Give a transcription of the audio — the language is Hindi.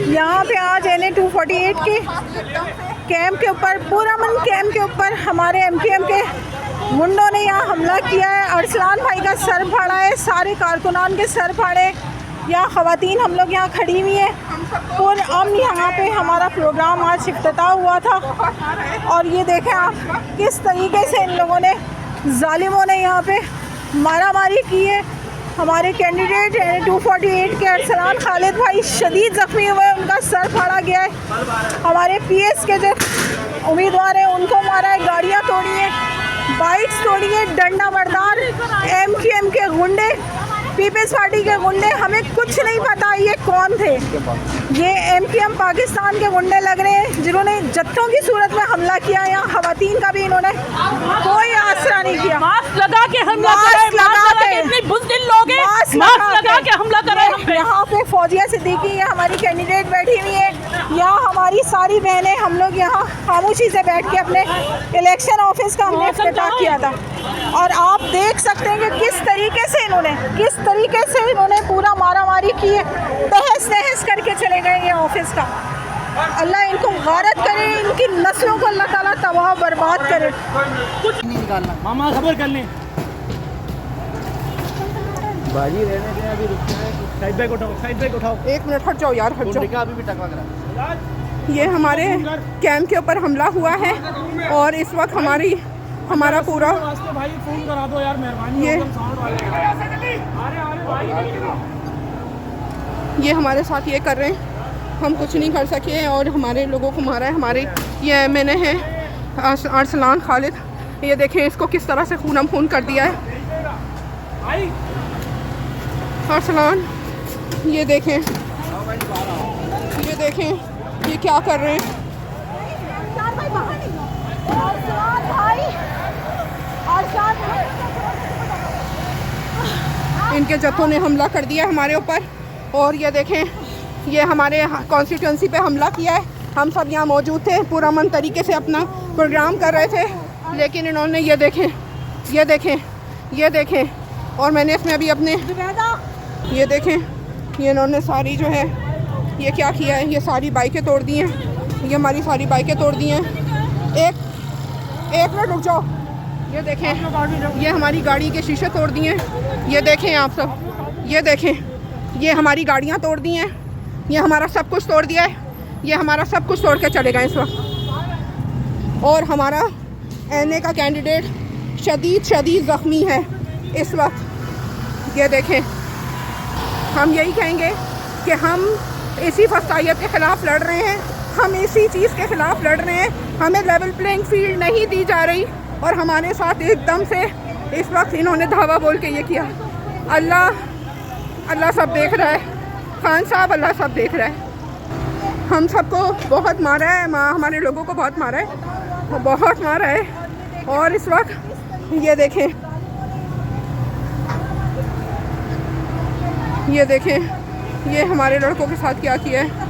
यहाँ पे आज NA 248 के कैंप के ऊपर, पुरअमन कैंप के ऊपर हमारे MKM के गुंडों ने यहाँ हमला किया है। अरसलान भाई का सर फाड़ा है, सारे कारकुनान के सर फाड़े। यहाँ ख़वातीन हम लोग यहाँ खड़ी हुई हैं। पुरअमन यहाँ पे हमारा प्रोग्राम आज इफ्तिताह हुआ था और ये देखें आप किस तरीके से इन लोगों ने, जालिमों ने यहाँ पे मारामारी की है। हमारे कैंडिडेट 248 के अरसलान खालिद भाई शदीद ज़ख्मी हुए हैं, उनका सर फाड़ा गया है। हमारे PS के जो उम्मीदवार हैं उनको मारा है, गाड़ियाँ तोड़ी हैं, बाइक्स तोड़ी है। डंडा बरदार MKM के गुंडे, पीपल्स पार्टी के गुंडे, हमें कुछ नहीं पता ये कौन थे। ये MKM पाकिस्तान के गुंडे लग रहे हैं जिन्होंने जत्थों की सूरत में हमला किया। यहाँ ख़वातीन का भी इन्होंने कोई आसरा नहीं किया। मास्क लगा के हमला करे, इतने बुज़दिल लोग हैं, मास्क लगा के हमला करे हम पे। यहाँ पे फौजिया सिद्दीकी है, हमारी कैंडिडेट बैठी हुई है। यहाँ हमारी सारी बहनें, हम लोग यहाँ खामोशी से बैठ के अपने इलेक्शन ऑफिस का हमने इफ्तिताह किया था। और आप देख सकते हैं कि किस तरीके से इन्होंने पूरा मारामारी की है, तहस नहस करके चले गए ये ऑफिस का। अल्लाह इनको गारत करे, इनकी नस्लों को अल्लाह ताला तबाह बर्बाद करे। कुछ नहीं निकालना, मामा खबर कर लें। बाजी रहने दें, अभी रुकना है। साइड बैग उठाओ, साइड बैग उठाओ। 1 मिनट हट जाओ यार, हट जाओ। अभी भी टकवा करा। ये हमारे कैंप के ऊपर हमला हुआ है और इस वक्त हमारा पूरा भाई फोन करा दो यार, मेहरबानी। ये हमारे साथ ये कर रहे हैं, हम कुछ नहीं कर सके हैं और हमारे लोगों को मारा है। हमारे ये MNA है अरसलान खालिद, ये देखें इसको किस तरह से खूनम खून कर दिया है अरसलान। ये देखें ये क्या कर रहे हैं। इनके जत्थों ने हमला कर दिया हमारे ऊपर और ये देखें ये हमारे कॉन्स्टिट्यूंसी पे हमला किया है। हम सब यहाँ मौजूद थे, पुरअमन तरीके से अपना प्रोग्राम कर रहे थे, लेकिन इन्होंने ये देखें और मैंने इसमें अभी अपने ये देखें ये इन्होंने सारी जो है ये क्या किया है, ये सारी बाइकें तोड़ दी हैं। ये हमारी सारी बाइकें तोड़ दी हैं। एक मिनट रुक जाओ। ये देखें ये हमारी गाड़ी के शीशे तोड़ दिए हैं। ये देखें आप सब, ये देखें ये हमारी गाड़ियाँ तोड़ दी हैं। ये हमारा सब कुछ तोड़ दिया है। ये हमारा सब कुछ तोड़ के चले गए इस वक्त। और हमारा NA का कैंडिडेट शदीद ज़ख्मी है इस वक्त। ये देखें, हम यही कहेंगे कि हम इसी फसाइयत के ख़िलाफ़ लड़ रहे हैं, हम इसी चीज़ के ख़िलाफ़ लड़ रहे हैं। हमें लेवल प्लेइंग फील्ड नहीं दी जा रही और हमारे साथ एकदम से इस वक्त इन्होंने धावा बोल के ये किया। अल्लाह सब देख रहा है, खान साहब अल्लाह सब देख रहा है। हम सबको बहुत मारा है, हमारे लोगों को बहुत मारा है और इस वक्त ये देखें ये हमारे लड़कों के साथ क्या किया है।